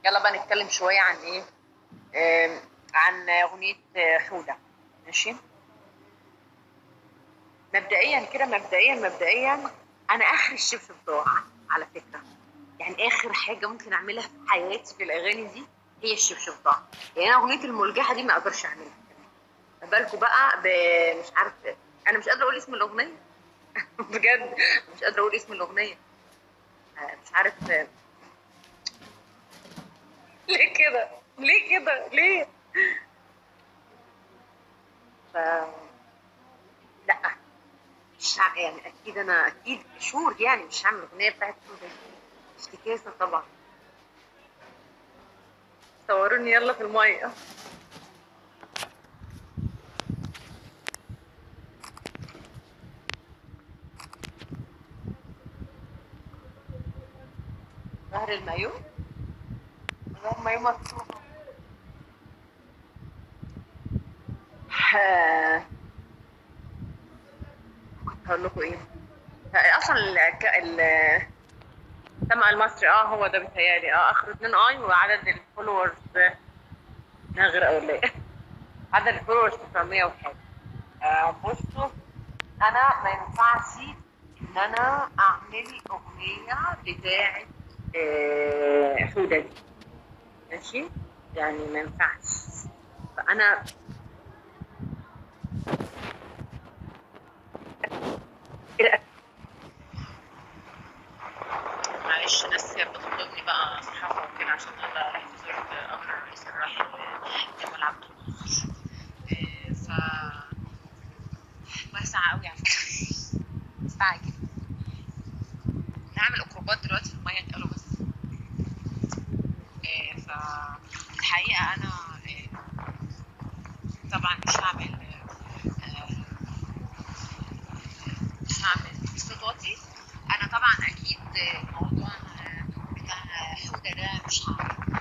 يلا بقى نتكلم شويه عن ايه، عن اغنيه حوده. ماشي. مبدئيا كده، مبدئيا انا اخر الشبشب ضاع على فكره. يعني اخر حاجه ممكن اعملها في حياتي في الاغاني دي هي الشبشب ضاع. يعني انا اغنيه الملجحه دي ما اقدرش اعملها. ما بالكم بقى مش عارف، انا مش قادره اقول اسم الاغنيه. بجد مش قادره اقول اسم الاغنيه. مش عارف ليه كده، ليه كده، ليه؟ ف لا، مش يعني اكيد انا اكيد شور، يعني مش هعمل اغنيه بتاعت حوده دي. افتكاسه طبعا. صوروني يلا في الميه. ظهر المايو، ظهر المايو مفتوح. كنت هقول لكم ايه؟ اصلا السمع المصري هو ده بيتهيألي اخر 2 وعدد الفولورز غير اوليه. عدد الفولورز 900 وحاجه. بصوا، انا ما ينفعش ان انا اعمل اغنيه بتاعه حوده دي. ماشي، يعني ما ينفعش. فانا معلش، ناس بتطلبني بقى صحافه وكده عشان انا رحت زرت قبر الرئيس الراحل جمال عبد الناصر. ف ما ساعه قوي يعني، ساعه كده. نعمل اكروبات دلوقتي في الميه اتقالوا بس. فالحقيقه انا طبعا مش هعمل صوت واطي. انا طبعا اكيد موضوع بتاع حوده ده مش هعمل.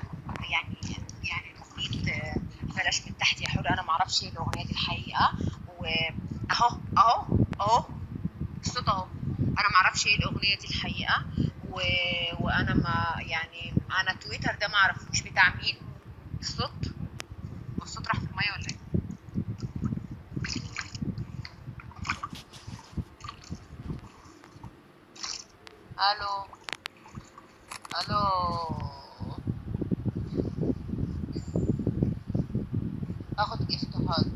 يعني اغنيه بلاش من تحت يا حوده، انا ما اعرفش ايه الاغنيه دي الحقيقه. واهو اهو الصوت اهو. انا ما اعرفش ايه الاغنيه دي الحقيقه. وانا ما يعني انا تويتر ده ما اعرفوش بتاع مين. الصوت راح في الميه ولا ايه؟ الو الو. اخد جفت هذا.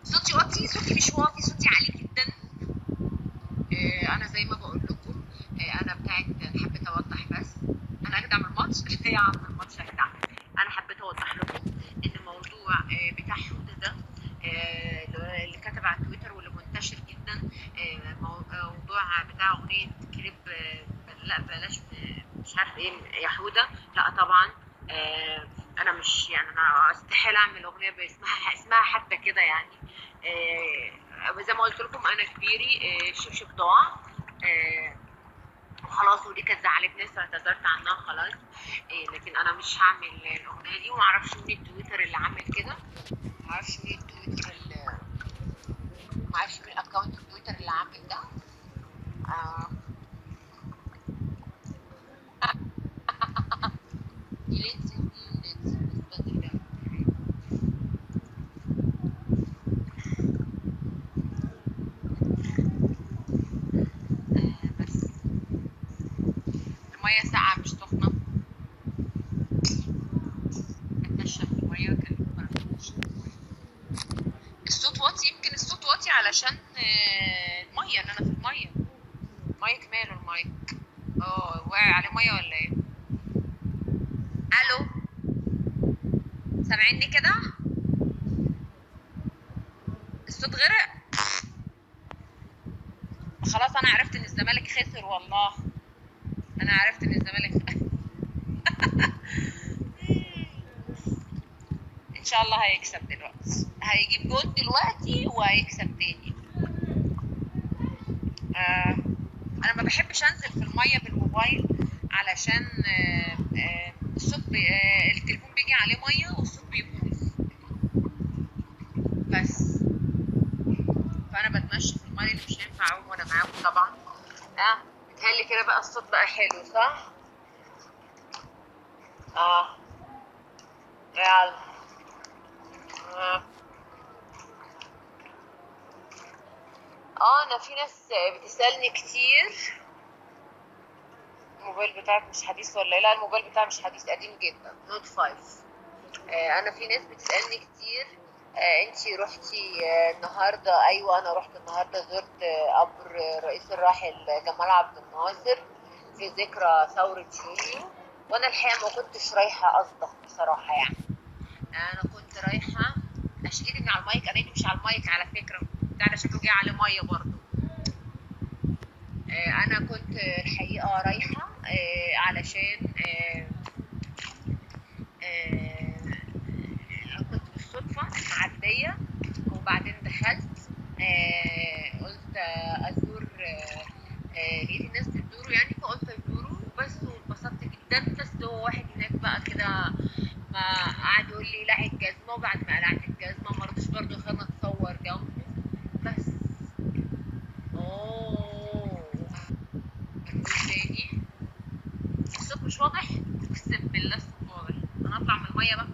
صوتي واطي؟ صوتي مش واطي، صوتي عالي جدا. انا زي ما بقول لكم، انا بتاعت حبيت اوضح بس. انا اجدع من الماتش. يا عم الماتش اجدع. انا حبيت اوضح لكم ان موضوع بتاع حوده ده اللي كتب على تويتر واللي منتشر جدا، موضوع بتاع اغنيه كليب لا بلاش مش عارف ايه يا حوده. لا طبعا. انا مش يعني انا استحيل اعمل اغنيه اسمها حتى كده يعني. زي ما قلت لكم انا كبيري الشبشب ضاع وخلاص، ودي كانت زعلت ناس واعتذرت عنها خلاص. لكن انا مش هعمل الاغنيه دي، ومعرفش مين التويتر اللي عامل كده. معرفش مين التويتر اللي معرفش مين الاكونت التويتر اللي عامل ده. ديليت ديليت بس الميه ساقعه مش سخنه. اتمشى في الميه كان الصوت واطي. يمكن الصوت واطي علشان الميه، ان انا في الميه. مايك ماله المايك؟ واقع عليه ميه ولا ايه؟ الو، سامعيني كده؟ الصوت غرق. خلاص انا عرفت ان الزمالك خسر والله. انا عرفت ان الزمالك ان شاء الله هيكسب دلوقتي، هيجيب جول دلوقتي وهيكسب تاني. انا ما بحبش انزل في الميه بالموبايل علشان الصوت التليفون بيجي عليه ميه والصوت بيبوظ بس. فانا بتمشى في الميه اللي مش هينفع اعوم وانا معاكم طبعا. تهيألي كده بقى الصوت بقى حلو صح؟ اه يلا. اه انا في ناس بتسألني كتير الموبايل بتاعك مش حديث ولا ايه؟ لا الموبايل بتاعي مش حديث، قديم جدا، نوت 5. انا في ناس بتسألني كتير انتي رحتي النهارده؟ ايوه انا رحت النهارده، زرت قبر الرئيس الراحل جمال عبد الناصر في ذكرى ثورة يوليو. وانا الحقيقة ما كنتش رايحة قصدك بصراحة يعني. انا كنت رايحة اشيل ايدي من على المايك، انا ايدي مش على المايك على فكرة، بتاع ده شكله جاي على مية برضه. انا كنت الحقيقة رايحة علشان كنت بالصدفة معدية وبعدين دخلت قلت أزور لقيت الناس بتزوروا يعني، فقلت أزوره بس، واتبسطت جدا. بس هو واحد هناك بقى كده ما قعد يقول لي لعي الجزمة، وبعد ما قلعت الجزمة مرضيش برضه يخليني أتصور جنبه بس. أوه تاني الصوت مش واضح؟ اقسم بالله الصوت واضح. انا هطلع من المية بقى،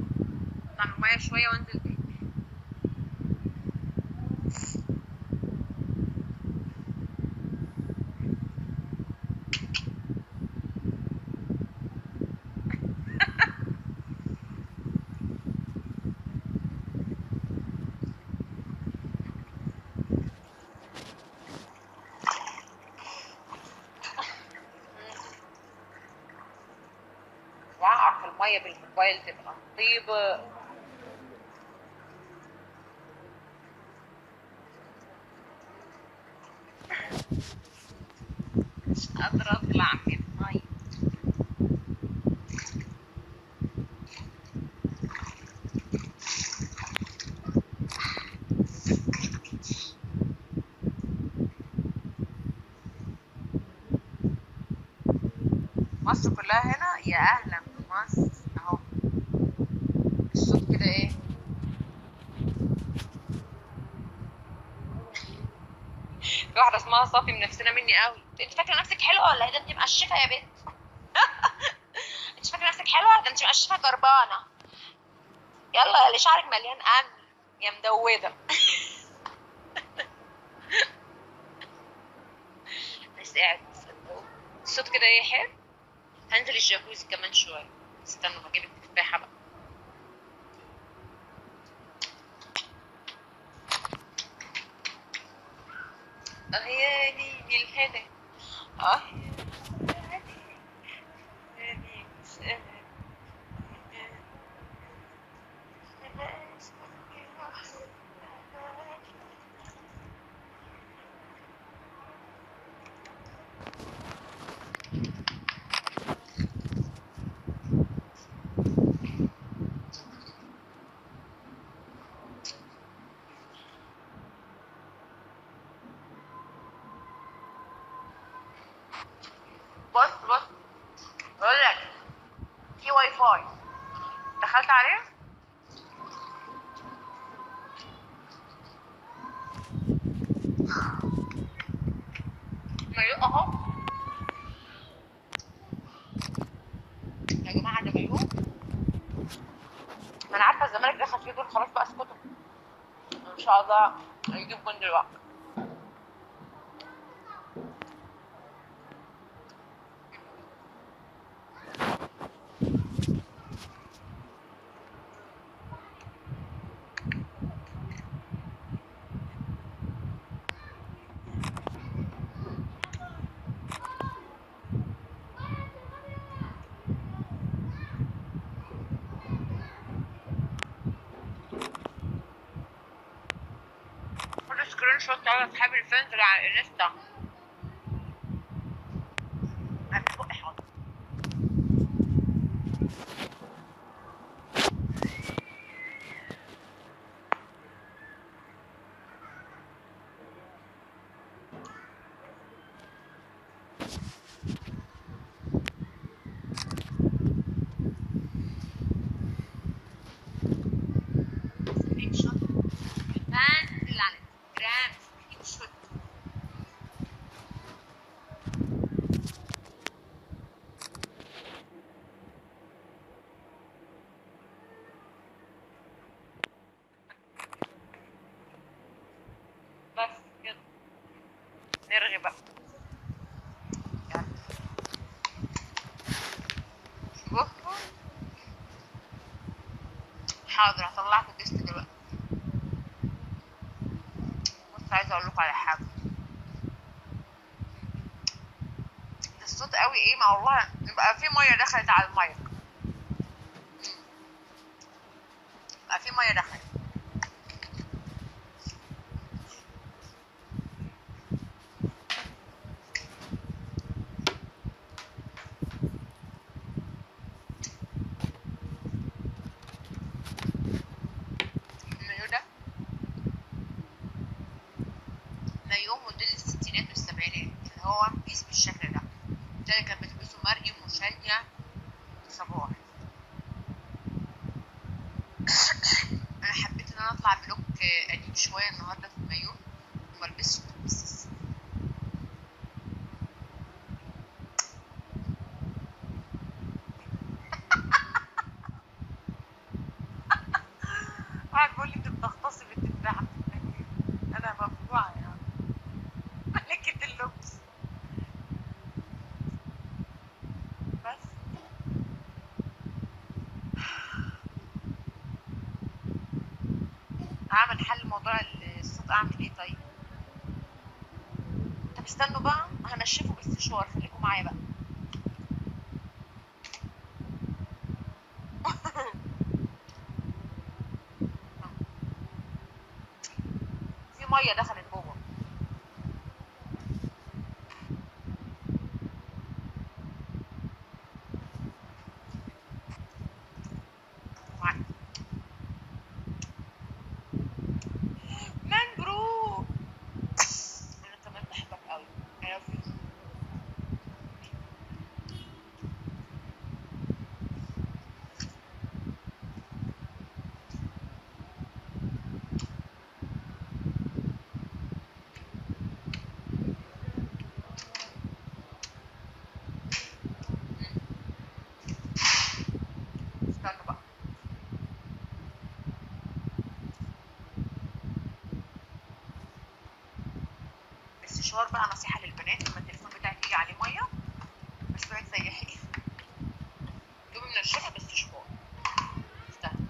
اطلع من المية شوية وانزل تاني. وقع في المية بالموبايل تبقى مصيبة. مش قادرة اطلع من المية. مصر كلها هنا، يا اهلا بمصر اهو. الصوت كده ايه؟ في واحدة اسمها صافي منافسنا مني قوي. انت فاكرة نفسك حلوة ولا ايه؟ ده انت مقشفة يا بنت. انت فاكرة نفسك حلوة؟ ده انت مقشفة جربانة. يلا يا اللي شعرك مليان امل يا مدودة. بس قاعد الصوت كده ايه حلو. هنزل الجاكوزي كمان شوية، استنوا هجيب التفاحة بقى. اه يا ديني الهنا، اه يا ديني بص بص، بقول لك في واي فاي، دخلت عليه مايو اهو. يا جماعه ده مايو، ما انا عارفه الزمالك دخل فيه دول، خلاص بقى اسكتوا ان شاء الله هيجيب جون دلوقتي. خد سكرين شوت على اصحاب الفانز اللي على الانستا. مفيش بقى حاضر. سكرين شوت الفانز اللي على الانستجرام، سكرين شوت. حاضر هطلعكوا الجست دلوقتي. بص عايزه اقول لكم على حاجه. الصوت قوي ايه؟ ما والله يبقى في ميه دخلت على المايك. يبقى في ميه دخلت. المنيو ده مايو موديل الستينات والسبعينات اللي هو وان بيس بالشكل ده. ده اللي كانت بتلبسه مريم وشالية صباح. انا حبيت ان انا اطلع بلوك قديم شويه النهارده في المايو وملبسش بس. قاعد بيقول لي انت بتغتصب التفاحه في المايو. انا مفجوعه يعني. ملكه اللبس. بس اعمل حل موضوع الصوت. اعمل ايه طيب؟ طب استنوا بقى هنشفه بالاستشوار. خليكم معايا بقى. في ميه دخلت جوه. معايا. مان برو. انا كمان بحبك قوي. I love you. استنوا بقى. الاستشوار بقى نصيحه للبنات لما التليفون بتاعك يجي عليه ميه مش تقعد تسيحي. دوبي من الشقه باستشوار. استنى.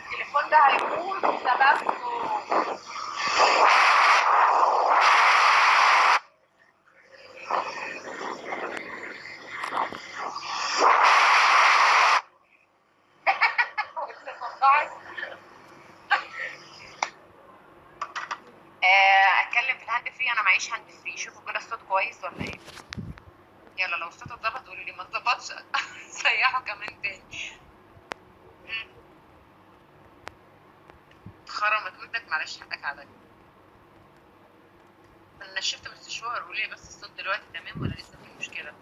التليفون ده هيكون بسبب اتكلم في الهاند فري. انا معيش هاند فري. شوفوا كده الصوت كويس ولا ايه؟ يلا لو الصوت اتظبط قولوا لي، ما اتظبطش سيحوا كمان تاني. خرمت ودنك معلش حقك عليا. انا نشفت بالاستشوار. قولوا لي بس الصوت دلوقتي تمام ولا لسه في مشكله؟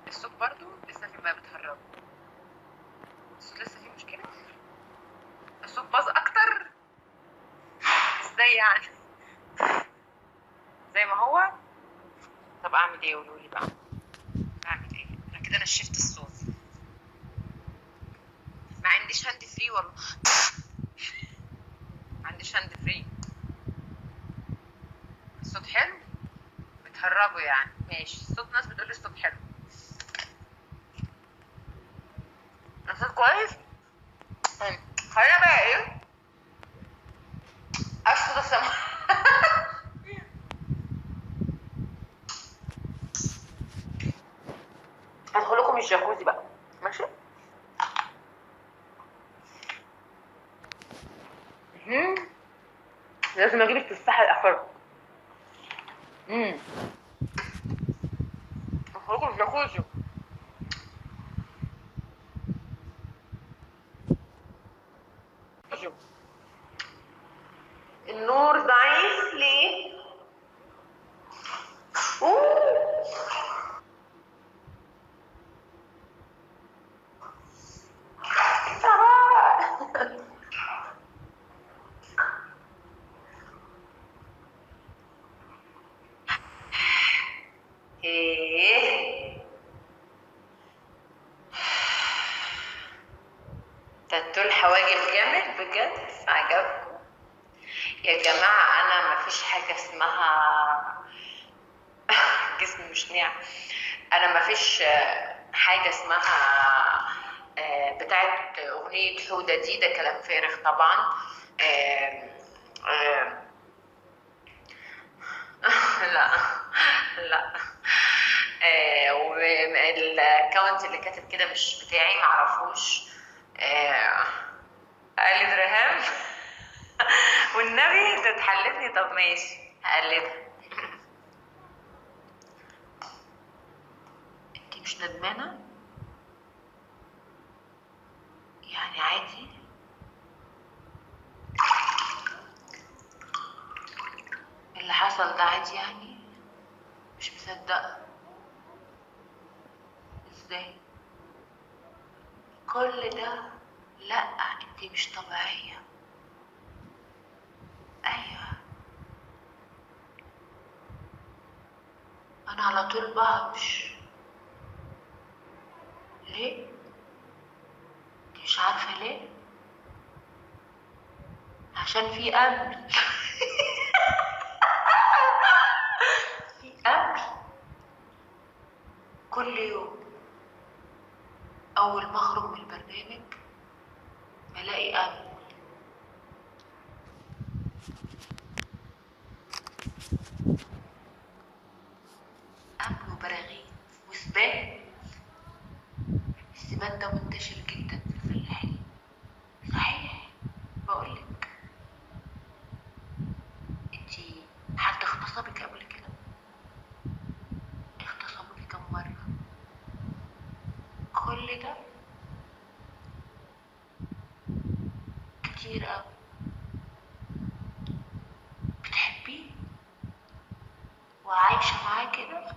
الصوت برضو لسه في ما بتهرب. الصوت لسه فيه مشكله. الصوت باظ اكتر. ازاي يعني؟ زي ما هو. طب اعمل ايه؟ قولوا لي بقى اعمل ايه. انا كده نشفت الصوت. ما عنديش هاند فري والله. ما عنديش هاند فري. الصوت حلو. بتهرجوا يعني. ماشي. صوت ناس بتقول لي الصوت حلو. الصوت كويس. خلينا بقى ايه؟ اشفط السما. هدخل لكم الجاكوزي بقى. ماشي. لازم اجيب التفاحه الاخر. هدخل لكم الجاكوزي. النور ضعيف ليه؟ ايه تاتو الحواجب جامد بجد، عجبكم يا جماعة؟ أنا مفيش حاجة اسمها جسمي مش ناعم. أنا مفيش حاجة اسمها بتاعت أغنية حودة دي، ده كلام فارغ طبعا. آه، آه، لا لا. والاكونت اللي كاتب كده مش بتاعي، معرفوش. قالت ريهام والنبي انت تحلفني. طب ماشي هقلدها. انتي مش ندمانة؟ يعني عادي؟ اللي حصل ده عادي يعني؟ مش مصدقة. ازاي كل ده؟ لا انتي مش طبيعية. ايوه انا على طول بهبش. ليه؟ انتي مش عارفة ليه؟ عشان في امل. في امل. كل يوم اول ما اخرج من البرنامج بلاقي امل. امل وبراغيث وسبان. السبان ده منتشر جدا في الفلاحين. صحيح بقولك. انتي حد اغتصبك قبل كده؟ اغتصبوكي كم مرة؟ كل ده كتير اوي. بتحبيه وعايشة معاه كده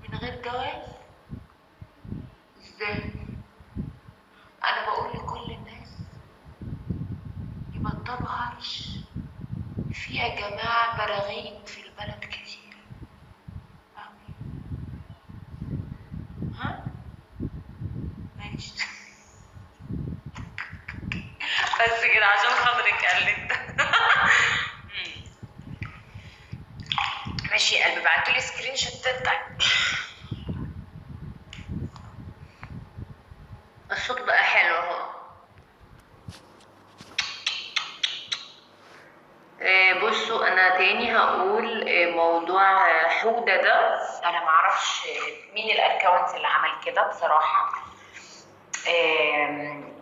من غير جواز؟ ازاي؟ انا بقول لكل الناس يبطلوا هرش. في يا جماعة براغيث في البلد كتير أوي. ها؟ ماشي. بس كده عشان خاطرك قلت. ماشي يا قلبي، بعتولي سكرين شوتات. الصوت بقى حلو اهو. بصوا انا تاني هقول موضوع حودة ده. انا معرفش مين الاكونت اللي عمل كده بصراحة. آم،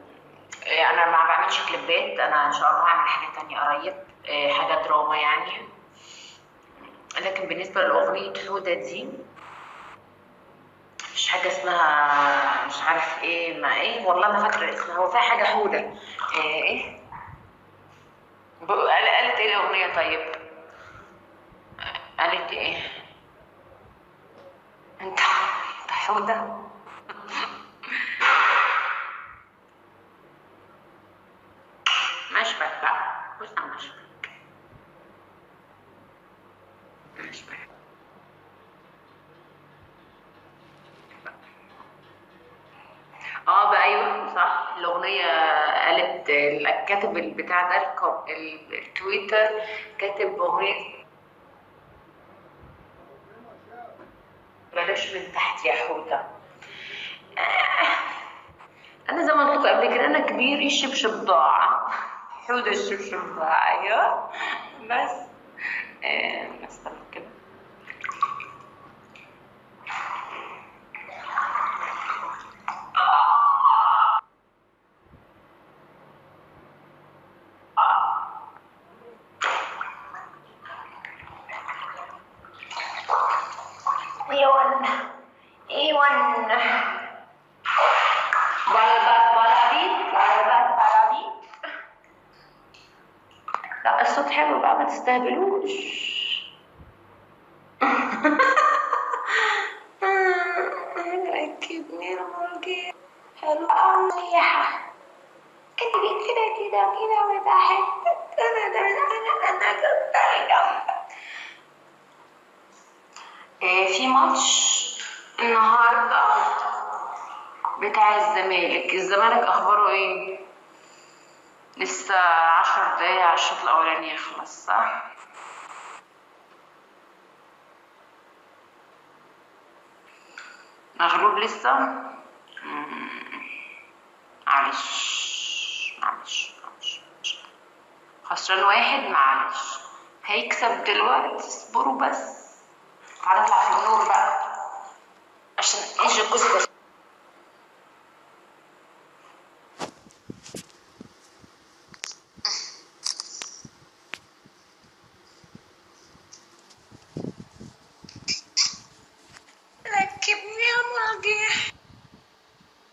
انا ما بعملش كليبات، انا ان شاء الله هعمل حاجة تانية قريب. حاجة دراما يعني. لكن بالنسبة لأغنية حودة دي مش حاجة اسمها مش عارف ايه ما ايه، والله ما فاكرة اسمها. هو فيها حاجة حودة. ايه قالت ايه الأغنية طيب؟ قالت ايه؟ انت حودة. مشبك بقى. بص على مشبك. مشبك. اه بقى ايوه صح الاغنيه. قالت الكاتب البتاع ده التويتر كاتب اغنيه بلاش من تحت يا حوته. انا زي ما قلت لكم قبل كده انا كبير الشبشب ضاع. حوده الشبشب ضاع ايوه. بس بس كده. ايوان ايوان. بلبات بلابيت بلبات بلابيت. لا الصوت حلو بقى ما تستهبلوش. ركبني المرجي حلو أوي مريحة. كتبي كده كده كده وتحت. أنا كنت جنبك. في ماتش النهارده بتاع الزمالك اخباره ايه؟ لسه 10 دقايق على الشوط الاولاني يخلص، صح؟ مغلوب لسه. معلش. خسران 1، معلش. هيكسب دلوقتي، اصبروا بس. تعالى نطلع في النور بقى عشان ايش الجزء ده.